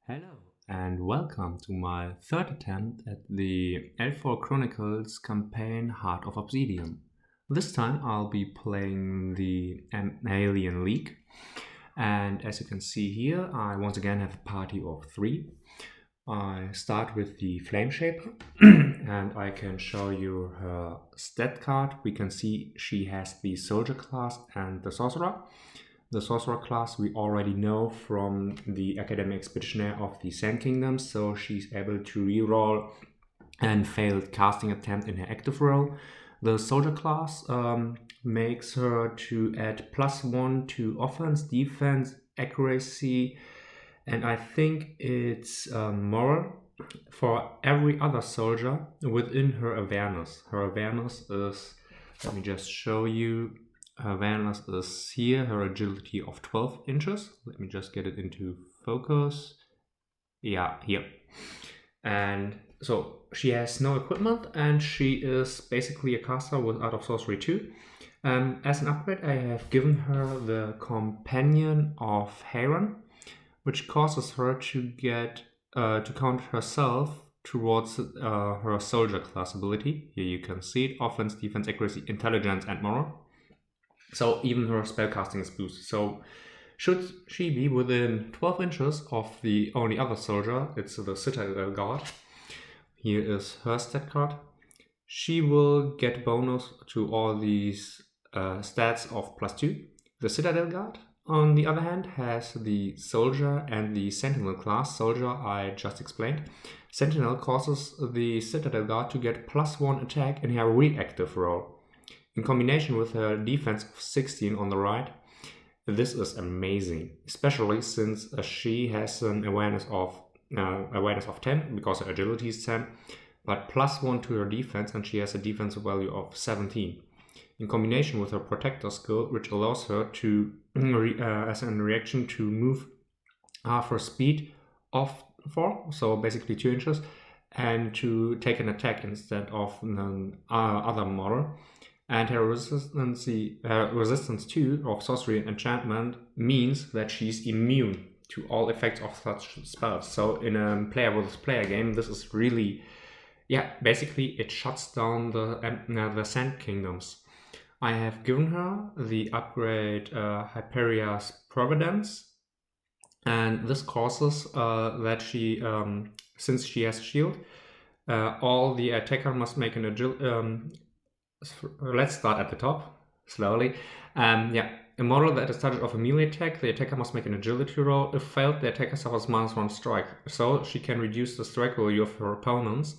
Hello and welcome to my third attempt at the Eldfall Chronicles campaign Heart of Obsidian. This time I'll be playing the Helion League, and as you can see here I once again have a party of 3. I start with the Flame Shaper and I can show you her stat card. We can see she has the Soldier class and the Sorcerer. The Sorcerer class we already know from the Academic Expeditionary of the Sand Kingdoms, so she's able to reroll and failed casting attempt in her active role. The Soldier class makes her to add +1 to offense, defense, accuracy, and I think it's moral for every other soldier within her awareness. Her awareness is, let me just show you. Her awareness is here, her agility of 12 inches. Let me just get it into focus. Yeah, here. And so she has no equipment and she is basically a caster with Art of Sorcery 2. As an upgrade, I have given her the Companion of Helion, which causes her to get to count herself towards her soldier class ability. Here you can see it: offense, defense, accuracy, intelligence, and moral. So even her spellcasting is boosted. So should she be within 12 inches of the only other soldier, it's the Citadel Guard. Here is her stat card. She will get bonus to all these stats of +2. The Citadel Guard, on the other hand, has the Soldier and the Sentinel class. Soldier I just explained. Sentinel causes the Citadel Guard to get +1 attack in her reactive role. In combination with her defense of 16 on the right, this is amazing, especially since she has an awareness of 10 because her agility is 10, but +1 to her defense, and she has a defense value of 17. In combination with her protector skill, which allows her to, as a reaction, to move half her speed off 4, so basically 2 inches, and to take an attack instead of an other model. And her resistance 2 of sorcery and enchantment means that she's immune to all effects of such spells. So in a player versus player game, this is really, basically it shuts down the Sand Kingdoms. I have given her the upgrade Hyperia's Providence, and this causes that she, since she has shield, all the attacker must make an agility. Let's start at the top, slowly. A model that is started off a melee attack, the attacker must make an agility roll. If failed, the attacker suffers -1 strike, so she can reduce the strike value of her opponents.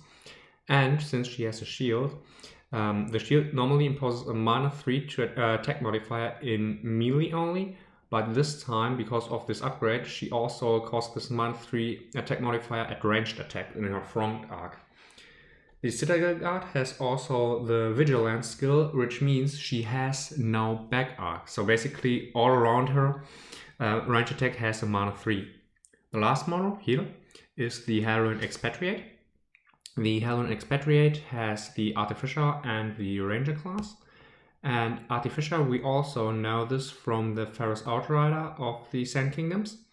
And since she has a shield, the shield normally imposes a -3 to attack modifier in melee only, but this time, because of this upgrade, she also caused this -3 attack modifier at ranged attack in her front arc. The Citadel Guard has also the Vigilance skill, which means she has no back arc. So basically all around her, range attack has a -3. The last model here is the Helion Expatriate. The Helion Expatriate has the Artificer and the Ranger class. And Artificer, we also know this from the Ferrous Outrider of the Sand Kingdoms.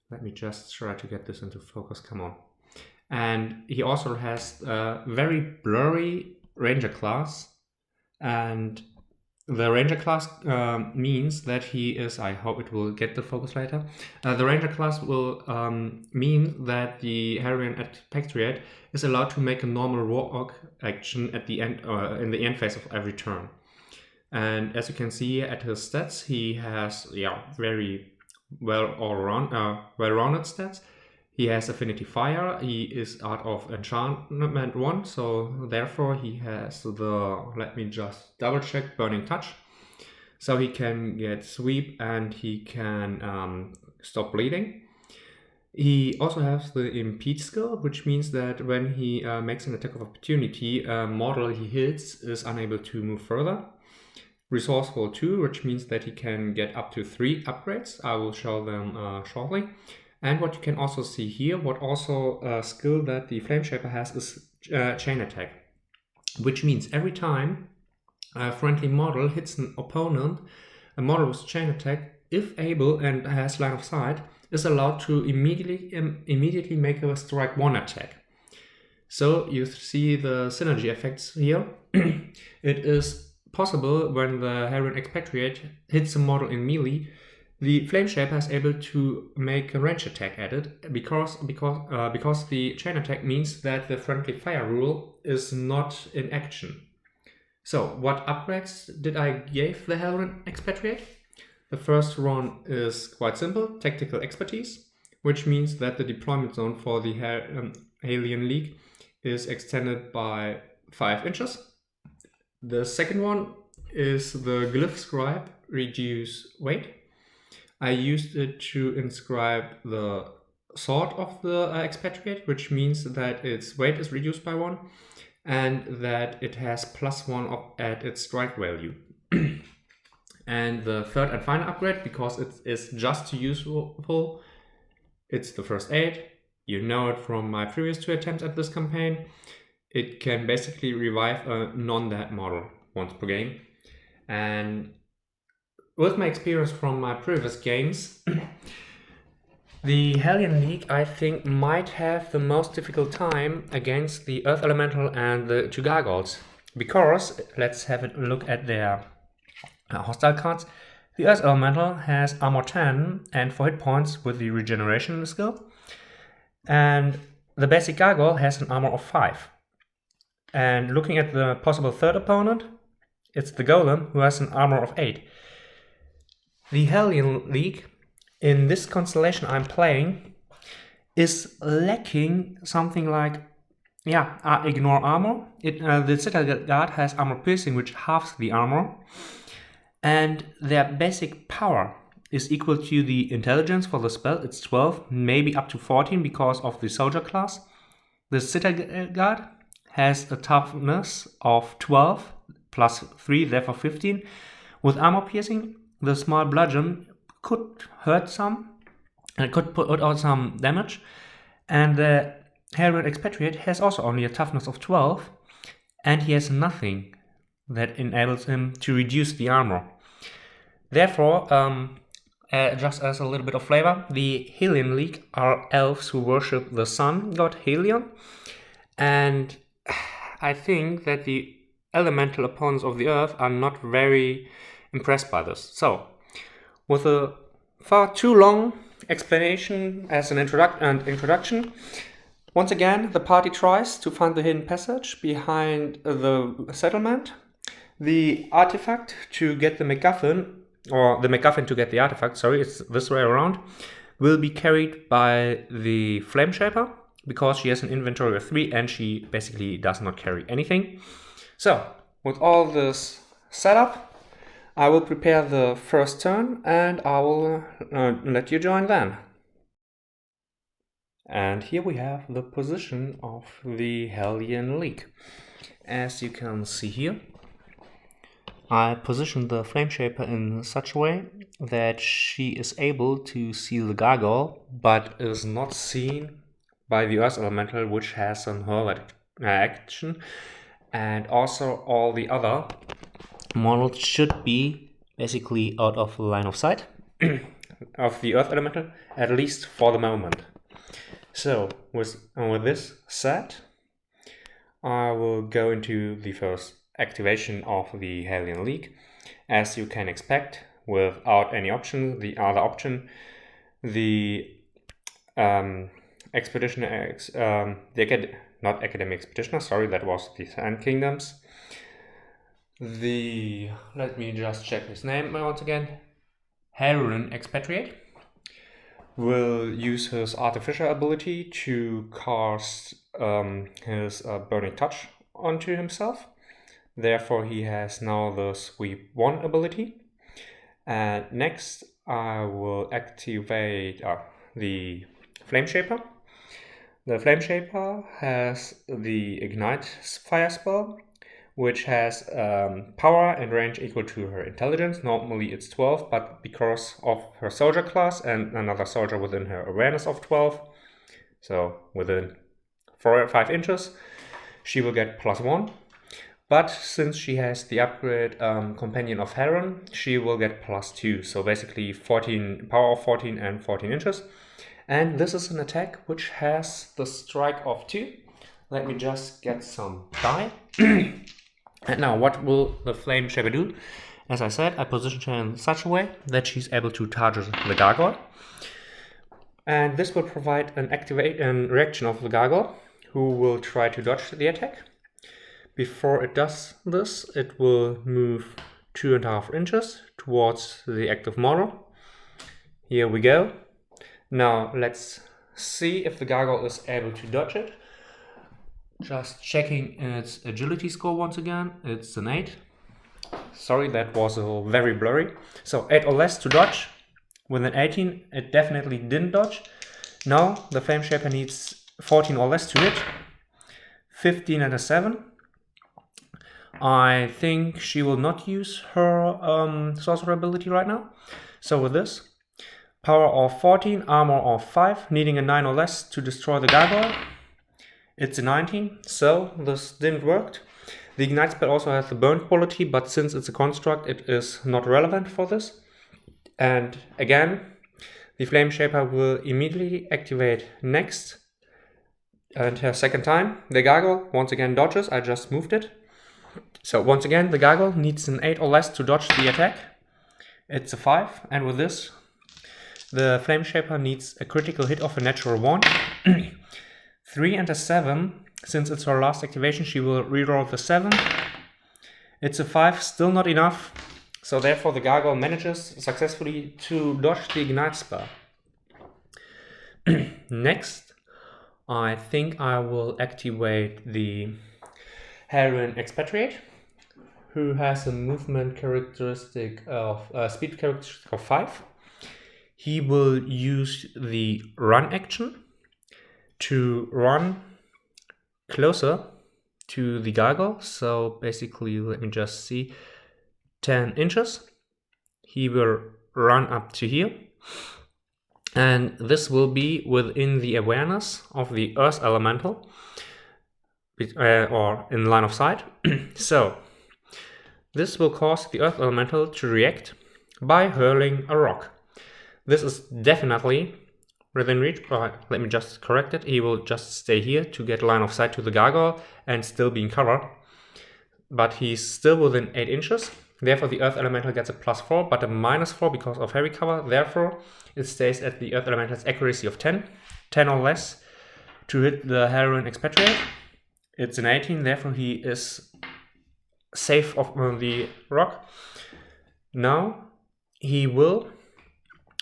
Let me just try to get this into focus, come on. And he also has a very blurry Ranger class, and the Ranger class means that he is, I hope it will get the focus later, the Ranger class will mean that the Helion Expatriate is allowed to make a normal walk action at the end, in the end phase of every turn. And as you can see at his stats, he has very well-rounded stats. He has Affinity Fire, he is Art of Enchantment 1, so therefore he has the, let me just double check, Burning Touch. So he can get Sweep and he can stop bleeding. He also has the Impede skill, which means that when he makes an attack of opportunity, a model he hits is unable to move further. Resourceful 2, which means that he can get up to 3 upgrades. I will show them shortly. And what you can also see here, what also a skill that the Flame Shaper has is Chain Attack, which means every time a friendly model hits an opponent, a model with Chain Attack, if able and has line of sight, is allowed to immediately make a strike 1 attack. So you see the synergy effects here. It is possible when the Helion Expatriate hits a model in melee, the Flame Shaper is able to make a range attack at it because the chain attack means that the friendly fire rule is not in action. So what upgrades did I give the Helion Expatriate? The first one is quite simple, Tactical Expertise, which means that the deployment zone for the Helion League is extended by 5 inches. The second one is the Glyph Scribe, Reduce Weight. I used it to inscribe the sword of the Expatriate, which means that its weight is reduced by 1 and that it has +1 at its strike value. And the third and final upgrade, because it is just useful, it's the First Aid. You know it from my previous 2 attempts at this campaign. It can basically revive a non-dead model once per game. And with my experience from my previous games, the Helion League, I think, might have the most difficult time against the Earth Elemental and the 2 Gargoyles. Because, let's have a look at their hostile cards. The Earth Elemental has armor 10 and 4 hit points with the regeneration skill. And the basic Gargoyle has an armor of 5. And looking at the possible third opponent, it's the Golem, who has an armor of 8. The Helion League, in this constellation I'm playing, is lacking something like, ignore armor. The Citadel Guard has armor piercing, which halves the armor. And their basic power is equal to the intelligence for the spell. It's 12, maybe up to 14 because of the soldier class. The Citadel Guard has a toughness of 12 plus 3, therefore 15. With armor piercing, the small bludgeon could hurt some and could put out some damage. And the Helion Expatriate has also only a toughness of 12, and he has nothing that enables him to reduce the armor. Therefore, just as a little bit of flavor, the Helion League are elves who worship the sun god Helion, and I think that the elemental opponents of the earth are not very impressed by this. So, with a far too long explanation as an introduction, once again the party tries to find the hidden passage behind the settlement. The artifact to get the MacGuffin, or the MacGuffin to get the artifact, sorry, it's this way around, will be carried by the Flame Shaper, because she has an inventory of 3 and she basically does not carry anything. So, with all this setup, I will prepare the first turn and I will let you join then. And here we have the position of the Helion League. As you can see here, I positioned the Flame Shaper in such a way that she is able to see the Gargoyle, but is not seen by the Earth Elemental, which has an hurl action. And also all the other models should be basically out of line of sight of the Earth Elemental, at least for the moment. So, with this set, I will go into the first activation of the Helion League. As you can expect, without any option, the other option, the not Academic Expeditioner, sorry, that was the Sand Kingdoms. Let me just check his name once again. Helion Expatriate will use his artificial ability to cast his Burning Touch onto himself. Therefore, he has now the Sweep 1 ability. And next, I will activate the Flame Shaper. The Flame Shaper has the Ignite Fire spell, which has power and range equal to her intelligence. Normally it's 12, but because of her soldier class and another soldier within her awareness of 12, so within 4 or 5 inches, she will get +1. But since she has the upgrade Companion of Helion, she will get +2. So basically 14 power of 14 and 14 inches. And this is an attack which has the strike of 2. Let me just get some die. And now what will the Flame Shaper do? As I said, I position her in such a way that she's able to target the gargoyle. And this will provide an reaction of the gargoyle, who will try to dodge the attack. Before it does this, it will move 2.5 inches towards the active model. Here we go. Now let's see if the gargoyle is able to dodge it. Just checking its agility score once again. It's an 8. Sorry, that was very blurry. So 8 or less to dodge. With an 18, it definitely didn't dodge. Now the Flame Shaper needs 14 or less to hit. 15 and a 7. I think she will not use her sorcerer ability right now. So with this, power of 14, armor of 5, needing a 9 or less to destroy the gargoyle. It's a 19, so this didn't work. The Ignite spell also has the burn quality, but since it's a construct, it is not relevant for this. And again, the Flame Shaper will immediately activate next. And her second time, the gargoyle once again dodges. I just moved it. So once again, the gargoyle needs an 8 or less to dodge the attack. It's a 5, and with this, the Flame Shaper needs a critical hit of a natural 1. 3 and a 7. Since it's her last activation, she will reroll the 7. It's a 5, still not enough. So therefore the gargoyle manages successfully to dodge the Ignite spell. Next, I think I will activate the Helion Expatriate, who has a movement characteristic of speed characteristic of 5. He will use the run action to run closer to the gargoyle. So basically, let me just see, 10 inches. He will run up to here. And this will be within the awareness of the Earth Elemental, or in line of sight. So this will cause the Earth Elemental to react by hurling a rock. This is definitely within reach, but let me just correct it. He will just stay here to get line of sight to the gargoyle and still being covered. But he's still within 8 inches. Therefore, the Earth Elemental gets a +4, but a -4 because of heavy cover. Therefore, it stays at the Earth Elemental's accuracy of 10. 10 or less to hit the Helion Expatriate. It's an 18, therefore he is safe on the rock. Now, he will,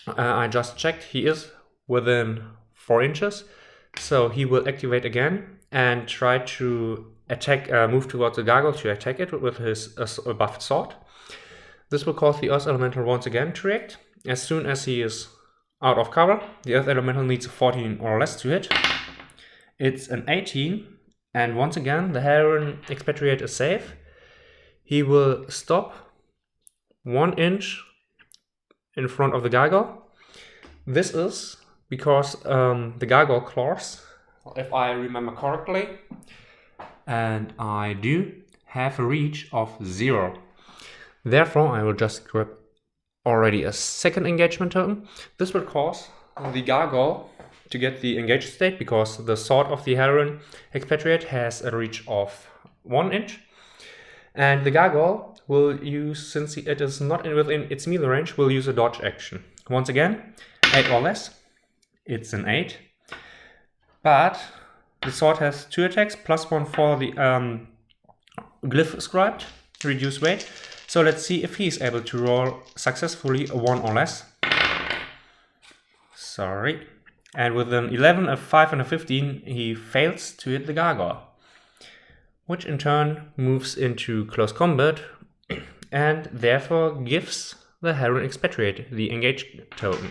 I just checked, he is within 4 inches. So he will activate again and try to attack, move towards the gargoyle to attack it with his buffed sword. This will cause the Earth Elemental once again to react. As soon as he is out of cover, the Earth Elemental needs a 14 or less to hit. It's an 18, and once again the Helion Expatriate is safe. He will stop 1 inch in front of the gargoyle. This is because the gargoyle claws, if I remember correctly, and I do, have a reach of 0. Therefore, I will just grab already a second engagement token. This will cause the gargoyle to get the engaged state because the sword of the Helion Expatriate has a reach of 1 inch. And the gargoyle will use, since it is not within its melee range, will use a dodge action. Once again, 8 or less. It's an 8. But the sword has 2 attacks, +1 for the glyph scribed, reduced weight. So let's see if he's able to roll successfully a 1 or less. Sorry. And with an 11, a 5 and a 15, he fails to hit the gargoyle, which in turn moves into close combat and therefore gives the Helion Expatriate the engaged token.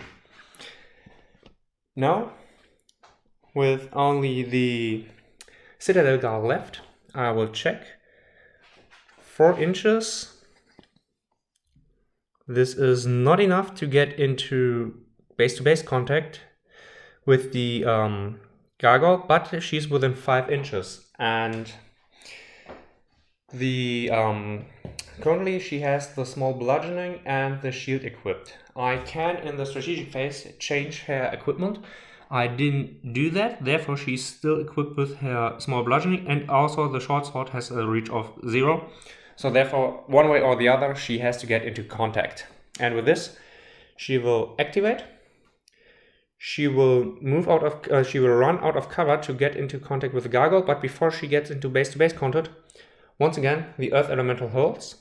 Now, with only the Citadel Guard left, I will check. 4 inches. This is not enough to get into base-to-base contact with the gargoyle, but she's within 5 inches. And the currently she has the small bludgeoning and the shield equipped. I can, in the strategic phase, change her equipment. I didn't do that, therefore she's still equipped with her small bludgeoning, and also the short sword has a reach of 0. So therefore, one way or the other, she has to get into contact. And with this, she will activate. She will move out of. She will run out of cover to get into contact with the gargoyle. But before she gets into base-to-base contact, once again the Earth Elemental hurls.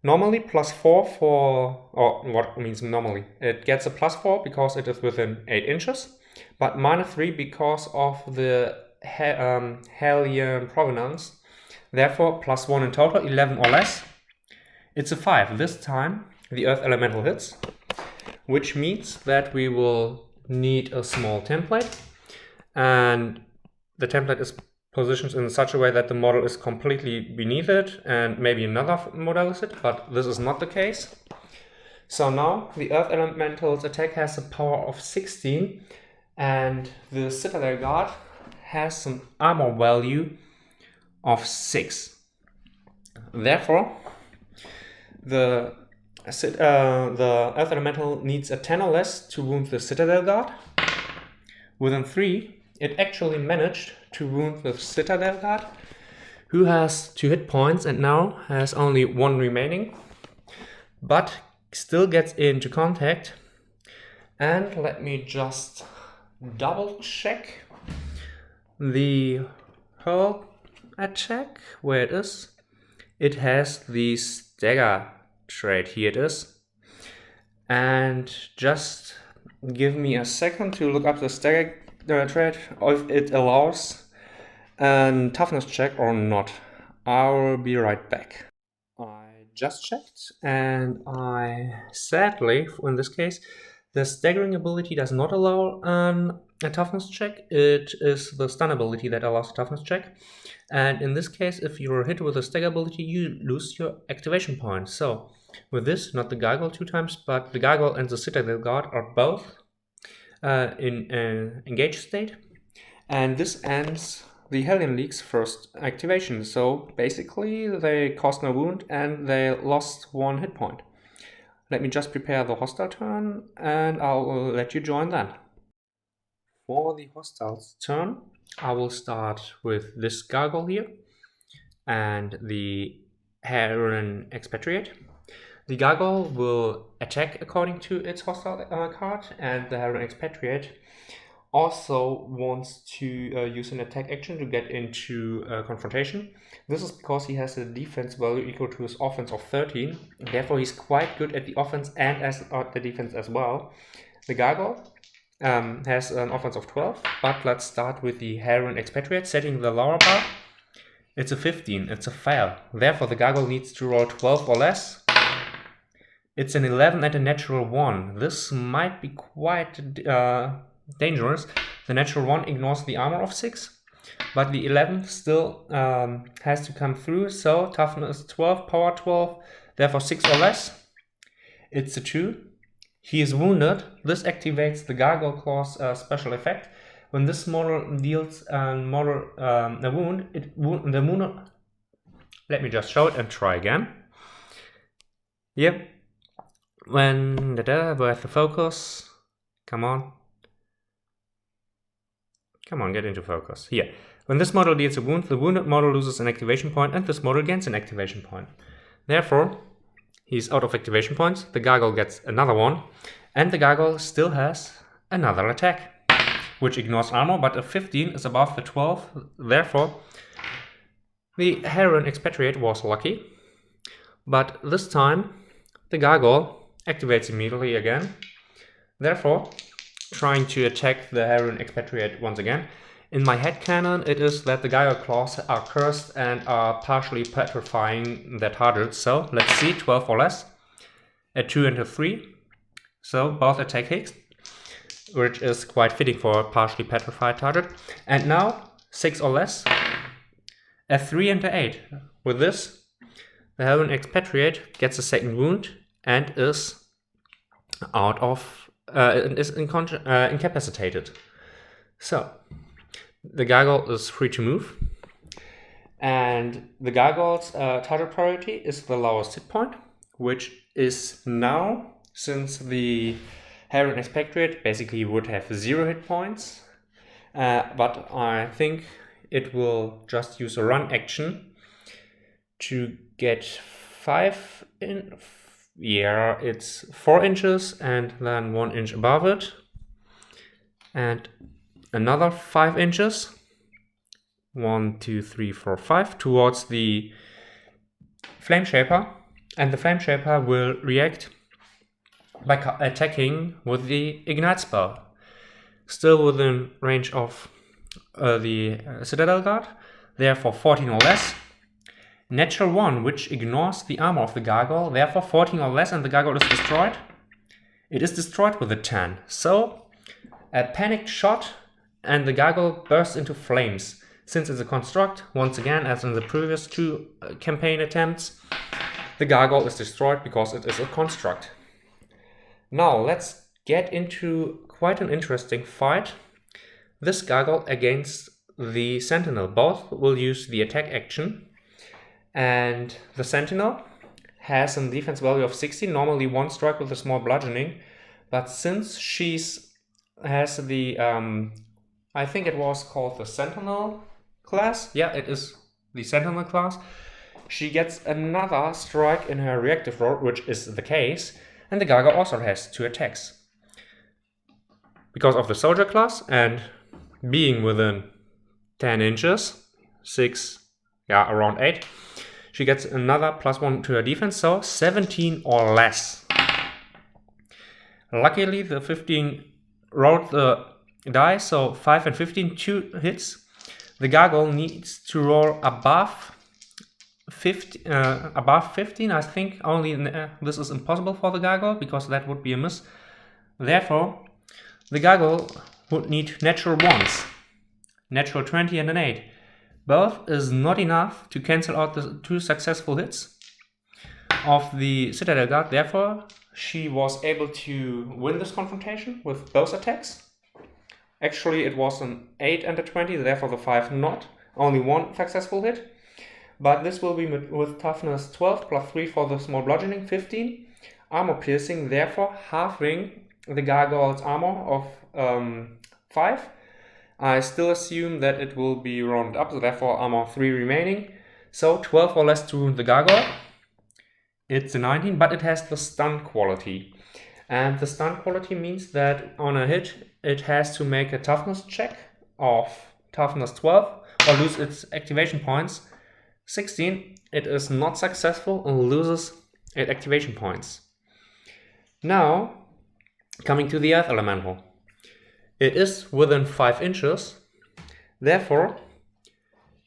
Normally +4 for, or what means normally? It gets a +4 because it is within 8 inches, but -3 because of the Helion provenance. Therefore, +1 in total, 11 or less. It's a 5. This time the Earth Elemental hits, which means that we will need a small template, and the template is positioned in such a way that the model is completely beneath it, and maybe another model is it, but this is not the case. So now the Earth Elemental's attack has a power of 16, and the Citadel Guard has some armor value of 6. Therefore, the Earth Elemental needs a 10 or less to wound the Citadel Guard. Within 3, it actually managed to wound the Citadel Guard, who has 2 hit points and now has only 1 remaining, but still gets into contact. And let me just double check the hurl attack, where it is. It has the stagger trait, here it is. And just give me a second to look up the stagger trait, if it allows a toughness check or not. I'll be right back. I just checked, and sadly, in this case, the staggering ability does not allow a toughness check. It is the stun ability that allows a toughness check. And in this case, if you're hit with a stagger ability, you lose your activation point. So with this, not the gargoyle 2 times, but the gargoyle and the Citadel Guard are both in engaged state. And this ends the Helion League's first activation. So basically, they caused no wound and they lost 1 hit point. Let me just prepare the hostile turn, and I'll let you join then. For the hostile's turn, I will start with this gargoyle here and the Heron Expatriate. The gargoyle will attack according to its hostile card, and the Heron Expatriate also wants to use an attack action to get into confrontation. This is because he has a defense value equal to his offense of 13. Therefore, he's quite good at the offense and at the defense as well. The gargoyle has an offense of 12, but let's start with the Heron Expatriate, setting the lower bar. It's a 15, it's a fail. Therefore, the gargoyle needs to roll 12 or less. It's an 11 and a natural 1. This might be quite dangerous. The natural 1 ignores the armor of 6, but the 11 still has to come through, so toughness 12, power 12, therefore 6 or less. It's a 2. He is wounded. This activates the Gargoyle Claw's special effect. When this model deals a wound, the wound. Let me just show it and try again. Yep. Where's the focus? Come on, get into focus. Here. When this model deals a wound, the wounded model loses an activation point, and this model gains an activation point. Therefore, he's out of activation points. The gargoyle gets another one, and the gargoyle still has another attack, which ignores armor, but a 15 is above the 12. Therefore, the Heron Expatriate was lucky, but this time the gargoyle activates immediately again. Therefore, trying to attack the Heron Expatriate once again. In my headcanon, it is that the Gargoyle Claws are cursed and are partially petrifying their targets. So let's see, 12 or less. A 2 and a 3. So both attack hits, which is quite fitting for a partially petrified target. And now 6 or less. A 3 and a 8. With this, the Heron Expatriate gets a second wound and is incapacitated. So the gargoyle is free to move, and the gargoyle's target priority is the lowest hit point, which is now, since the Helion Expatriate basically would have 0 hit points, but I think it will just use a run action to get 5 in. Yeah, it's 4 inches and then 1 inch above it, and another 5 inches. 1, 2, 3, 4, 5 towards the Flame Shaper, and the Flame Shaper will react by attacking with the Ignite spell. Still within range of the Citadel Guard, therefore 14 or less. Natural 1, which ignores the armor of the Gargoyle, therefore 14 or less, and the Gargoyle is destroyed. It is destroyed with a 10. So, a panicked shot, and the Gargoyle bursts into flames. Since it's a construct, once again, as in the previous 2 campaign attempts, the Gargoyle is destroyed because it is a construct. Now, let's get into quite an interesting fight. This Gargoyle against the Sentinel. Both will use the attack action. And the Sentinel has a defense value of 16, normally 1 strike with a small bludgeoning. But since she has the, I think it was called the Sentinel class. Yeah, it is the Sentinel class. She gets another strike in her reactive roll, which is the case. And the Gargoyle also has 2 attacks. Because of the Soldier class and being within 10 inches, 6, yeah, around 8, she gets another +1 to her defense, so 17 or less. Luckily, the 15 rolled the die, so 5 and 15, 2 hits. The Gargoyle needs to roll above 15. I think only this is impossible for the Gargoyle, because that would be a miss. Therefore, the Gargoyle would need natural 1s, natural 20 and an 8. Both is not enough to cancel out the 2 successful hits of the Citadel Guard. Therefore, she was able to win this confrontation with both attacks. Actually, it was an 8 and a 20, therefore the 5 not. Only 1 successful hit. But this will be with toughness 12 plus 3 for the small bludgeoning, 15. Armor piercing, therefore halving the Gargoyle's armor of 5. I still assume that it will be rounded up, so therefore armor 3 remaining. So 12 or less to wound the Gargoyle. It's a 19, but it has the stun quality. And the stun quality means that on a hit, it has to make a toughness check of toughness 12 or lose its activation points. 16, it is not successful and loses its activation points. Now, coming to the Earth Elemental. It is within 5 inches, therefore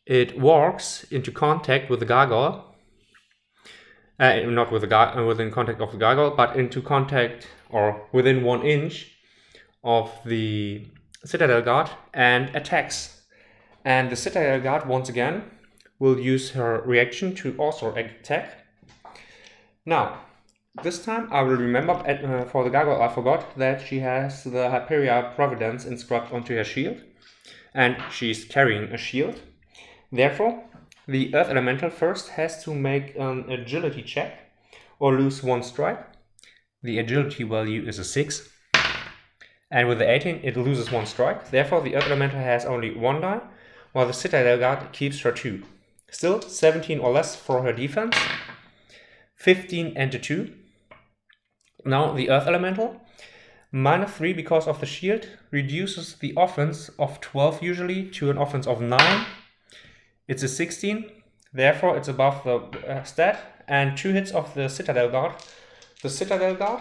it walks into contact with the Gargoyle. Not with the within contact of the Gargoyle, but into contact or within 1 inch of the Citadel Guard and attacks. And the Citadel Guard once again will use her reaction to also attack. Now, this time I will remember for the Gargoyle I forgot that she has the Hyperia Providence inscribed onto her shield, and she's carrying a shield. Therefore, the Earth Elemental first has to make an agility check or lose 1 strike. The agility value is a 6. And with the 18 it loses 1 strike. Therefore the Earth Elemental has only 1 die, while the Citadel Guard keeps her 2. Still 17 or less for her defense. 15 and a 2. Now the Earth Elemental, -3 because of the shield, reduces the offense of 12 usually to an offense of 9. It's a 16, therefore it's above the stat, and 2 hits of the Citadel Guard. The Citadel Guard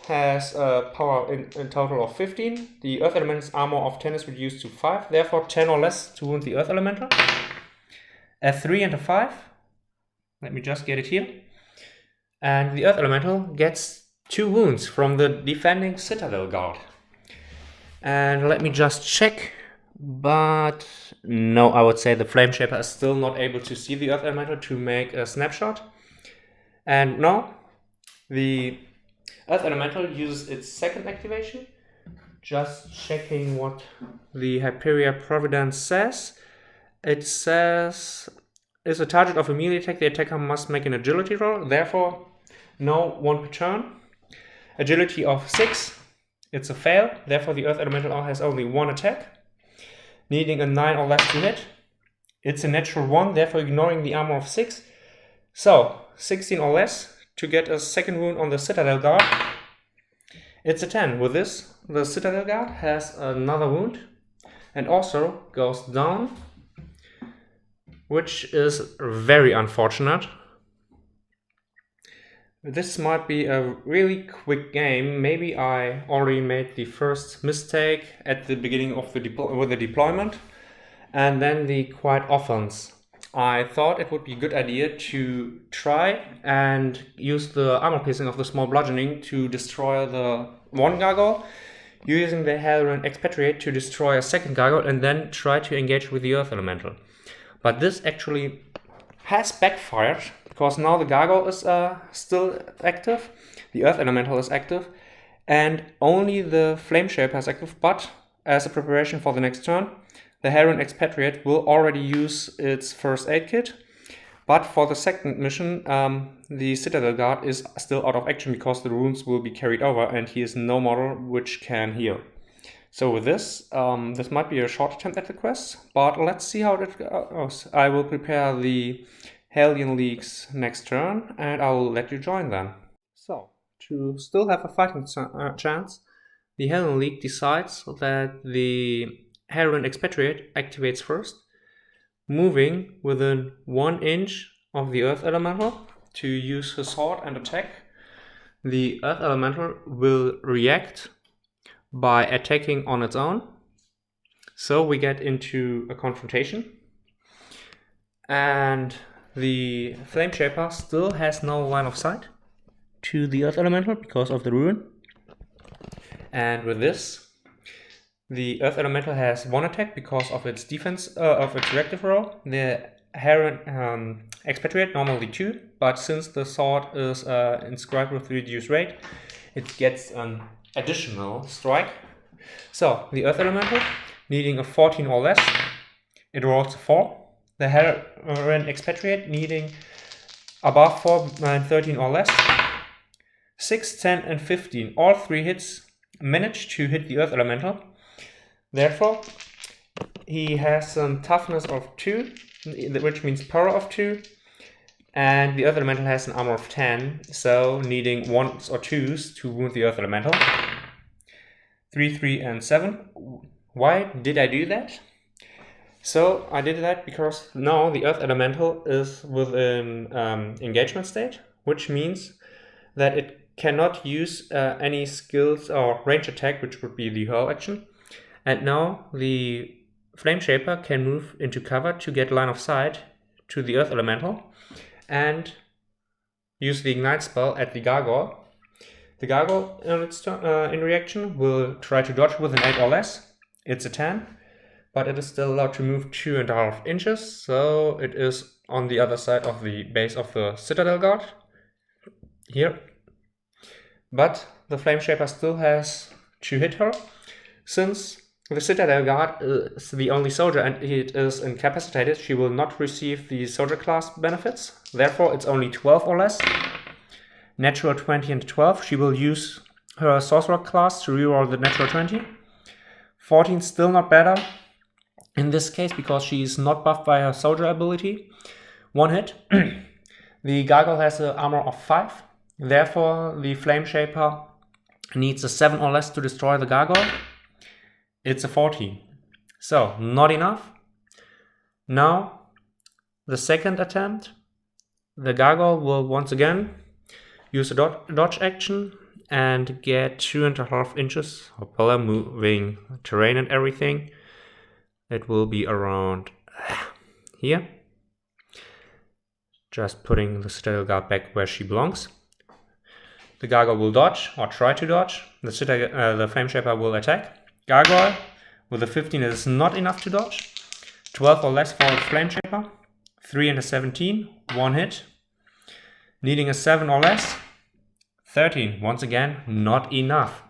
has a power in total of 15. The Earth Elemental's armor of 10 is reduced to 5, therefore 10 or less to wound the Earth Elemental. A 3 and a 5. Let me just get it here. And the Earth Elemental gets 2 wounds from the defending Citadel Guard. And let me just check. But no, I would say the Flame Shaper is still not able to see the Earth Elemental to make a snapshot. And now the Earth Elemental uses its second activation. Just checking what the Hyperia Providence says. It says, is a target of a melee attack, the attacker must make an agility roll. Therefore, no 1 per turn. Agility of 6. It's a fail, therefore the Earth Elemental has only one attack, needing a 9 or less to hit. It's a natural 1, therefore ignoring the armor of 6. So, 16 or less to get a second wound on the Citadel Guard. It's a 10. With this, the Citadel Guard has another wound and also goes down, which is very unfortunate. This might be a really quick game. Maybe I already made the first mistake at the beginning of the deployment and then the quiet offense. I thought it would be a good idea to try and use the armor piercing of the small bludgeoning to destroy the one gargoyle, using the Helion expatriate to destroy a second gargoyle, and then try to engage with the Earth Elemental. But this actually has backfired, because now the gargoyle is still active, the Earth Elemental is active, and only the Flame Shaper is active. But as a preparation for the next turn, the Helion expatriate will already use its first aid kit. But for the second mission, the Citadel Guard is still out of action because the runes will be carried over and he is no model which can heal. So with this, this might be a short attempt at the quest, but let's see how it goes. I will prepare the Helion Leagues next turn and I will let you join them. So, to still have a fighting chance, the Helion League decides that the Helion expatriate activates first, moving within 1 inch of the Earth Elemental to use his sword and attack. The Earth Elemental will react by attacking on its own. So we get into a confrontation. And the Flame Shaper still has no line of sight to the Earth Elemental because of the rune. And with this, the Earth Elemental has one attack because of its defense, of its reactive role. The Helion expatriate normally 2, but since the sword is inscribed with reduced rate, it gets an additional strike. So the Earth Elemental, needing a 14 or less, it rolls a 4. The Helion expatriate, needing above 4 and 13 or less, 6, 10 and 15, all 3 hits manage to hit the Earth Elemental. Therefore, he has some toughness of 2, which means power of 2, and the Earth Elemental has an armor of 10, so needing 1s or 2s to wound the Earth Elemental. 3, 3 and 7. Why did I do that? So I did that because now the Earth Elemental is within engagement state, which means that it cannot use any skills or range attack, which would be the hurl action. And now the Flame Shaper can move into cover to get line of sight to the Earth Elemental and use the Ignite spell at the Gargoyle. The Gargoyle in reaction will try to dodge with an 8 or less. It's a 10, but it is still allowed to move 2.5 inches, so it is on the other side of the base of the Citadel Guard, here. But the Flame Shaper still has to hit her, since the Citadel Guard is the only soldier and it is incapacitated. She will not receive the soldier class benefits. Therefore, it's only 12 or less. Natural 20 and 12. She will use her sorcerer class to reroll the natural 20. 14 still not better in this case because she is not buffed by her soldier ability. 1 hit. The Gargoyle has an armor of 5. Therefore, the Flame Shaper needs a 7 or less to destroy the Gargoyle. It's a 14. So, not enough. Now, the second attempt, the Gargoyle will once again use a dodge action and get 2.5 inches of pillar moving terrain and everything. It will be around here. Just putting the Citadel Guard back where she belongs. The Gargoyle will dodge or try to dodge. The Flame Shaper will attack. Gargoyle with a 15 is not enough to dodge. 12 or less for the Flame Shaper. 3 and a 17, 1 hit. Needing a 7 or less. 13, once again, not enough.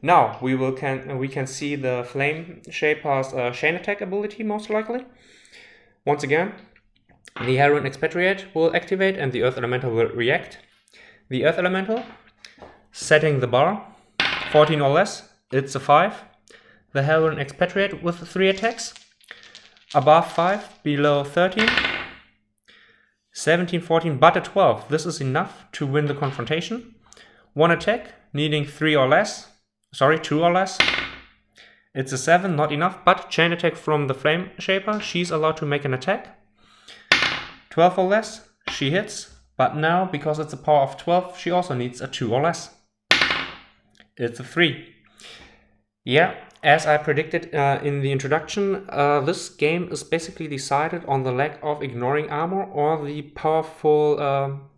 Now we can see the Flame Shaper's chain attack ability most likely. Once again, the Helion expatriate will activate and the Earth Elemental will react. The Earth Elemental, setting the bar 14 or less, it's a 5. The Helion Expatriate with 3 attacks. Above 5, below 13. 17, 14, but a 12. This is enough to win the confrontation. 1 attack, needing 2 or less. It's a 7, not enough, but chain attack from the Flame Shaper. She's allowed to make an attack. 12 or less, she hits, but now, because it's a power of 12, she also needs a 2 or less. It's a 3. Yeah, as I predicted in the introduction, this game is basically decided on the lack of ignoring armor or the powerful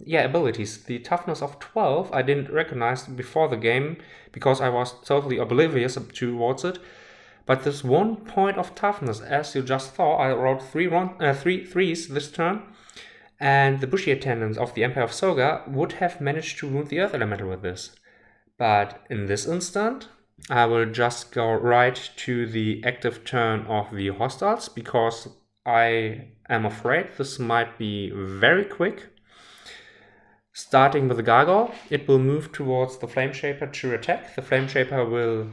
abilities. The toughness of 12 I didn't recognize before the game because I was totally oblivious towards it. But this 1 point of toughness, as you just saw, I wrote 3 threes this turn, and the bushy attendants of the Empire of Soga would have managed to wound the Earth Elemental with this. But in this instant, I will just go right to the active turn of the hostiles, because I am afraid this might be very quick. Starting with the Gargoyle, it will move towards the Flame Shaper to attack. The Flame Shaper will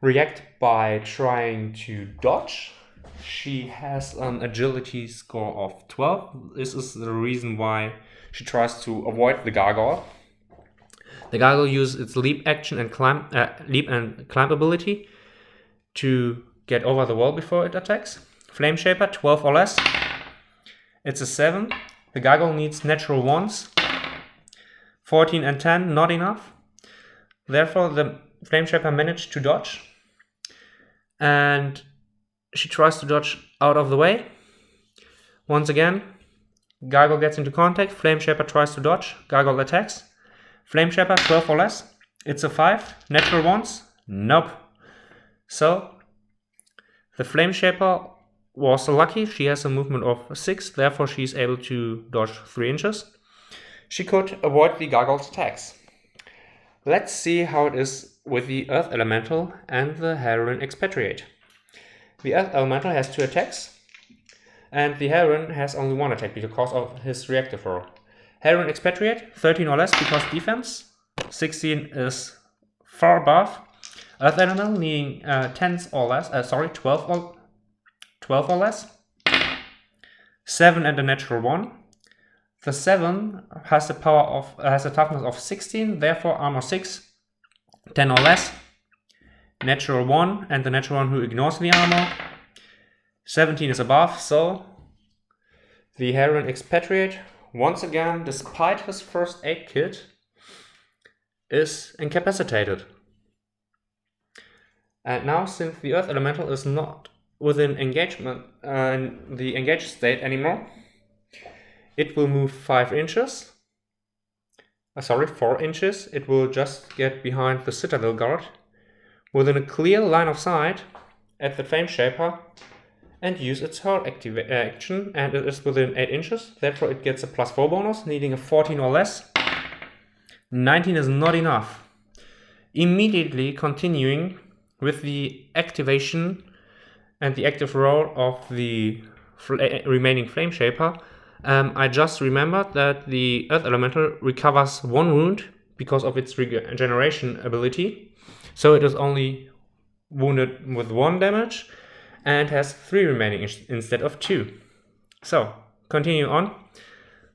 react by trying to dodge. She has an agility score of 12. This is the reason why she tries to avoid the Gargoyle. The Gargoyle uses its leap action and climb ability to get over the wall before it attacks. Flame Shaper, 12 or less. It's a 7. The Gargoyle needs natural 1s. 14 and 10, not enough. Therefore, the Flame Shaper managed to dodge. And she tries to dodge out of the way. Once again, Gargoyle gets into contact. Flame Shaper tries to dodge. Gargoyle attacks. Flame Shaper, 12 or less. It's a 5. Natural 1s? Nope. So, the Flame Shaper was lucky. She has a movement of 6, therefore she's able to dodge 3 inches. She could avoid the Gargoyle's attacks. Let's see how it is with the Earth Elemental and the Helion Expatriate. The Earth Elemental has 2 attacks, and the Helion has only 1 attack because of his reactive roll. Helion Expatriate, 13 or less because defense. 16 is far above. Earth Elemental needing 12 or less. 7 and a natural 1. The 7 has a toughness of 16, therefore armor 6. 10 or less. Natural 1 and the natural 1 who ignores the armor. 17 is above, so the Helion Expatriate, once again, despite his first aid kit, is incapacitated. And now, since the Earth Elemental is not within engagement the engaged state anymore, it will move 4 inches. It will just get behind the Citadel Guard within a clear line of sight at the Flame Shaper and use its Hurl action, and it is within 8 inches, therefore it gets a +4 bonus, needing a 14 or less. 19 is not enough. Immediately continuing with the activation and the active roll of the remaining Flame Shaper, I just remembered that the Earth Elemental recovers 1 wound because of its regeneration ability, so it is only wounded with 1 damage and has 3 remaining instead of 2. So, continue on.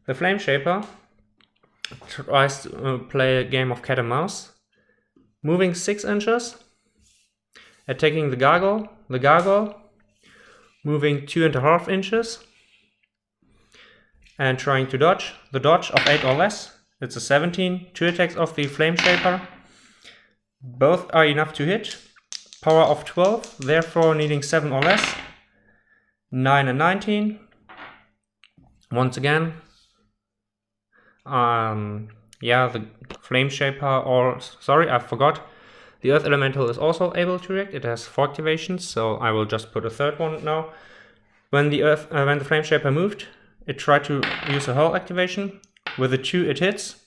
The Flame Shaper tries to play a game of cat and mouse, moving 6 inches, attacking the Gargoyle, moving 2.5 inches, and trying to dodge. The dodge of 8 or less, it's a 17, 2 attacks of the Flame Shaper. Both are enough to hit. Power of 12, therefore needing 7 or less. 9 and 19. Once again, the Flame Shaper, I forgot. The Earth Elemental is also able to react. It has 4 activations, so I will just put a 3rd one now. When the Flame Shaper moved, it tried to use a Hurl activation. With a 2, it hits,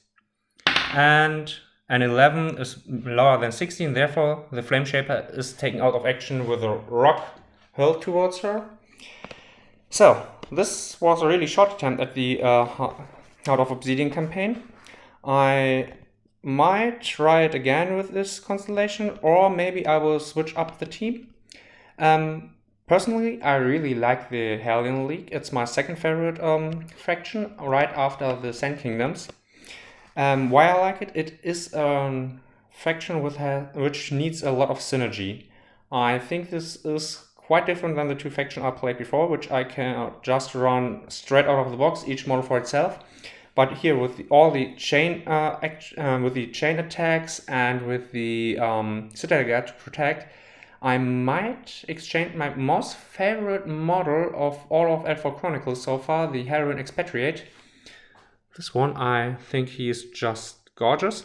and an 11 is lower than 16, therefore the Flame Shaper is taken out of action with a rock hurled towards her. So, this was a really short attempt at the Heart of Obsidian campaign. I might try it again with this constellation, or maybe I will switch up the team. Personally, I really like the Helion League. It's my second favorite faction, right after the Sand Kingdoms. Why I like it? It is a faction which needs a lot of synergy. I think this is quite different than the two factions I played before, which I can just run straight out of the box, each model for itself. But here, with all the chain, with the chain attacks and with the Citadel Guard to protect, I might exchange my most favorite model of all of Eldfall Chronicles so far, the Helion Expatriate. This one, I think he is just gorgeous.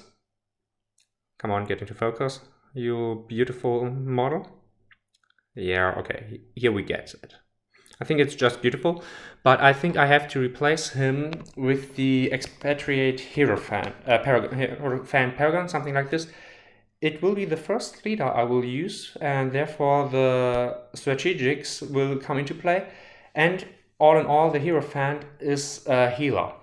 Come on, get into focus, you beautiful model. Yeah, okay, here we get it. I think it's just beautiful, but I think I have to replace him with the Expatriate Hero Fan Paragon, something like this. It will be the first leader I will use, and therefore the strategics will come into play. And all in all, the Hero Fan is a healer.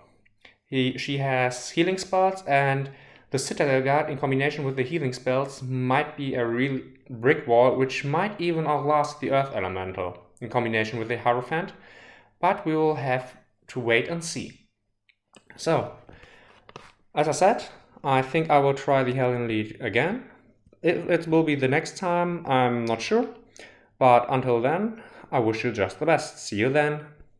She has healing spells, and the Citadel Guard in combination with the healing spells might be a real brick wall, which might even outlast the Earth Elemental in combination with the Hierophant, but we will have to wait and see. So, as I said, I think I will try the Helion League again. It will be the next time, I'm not sure, but until then, I wish you just the best. See you then.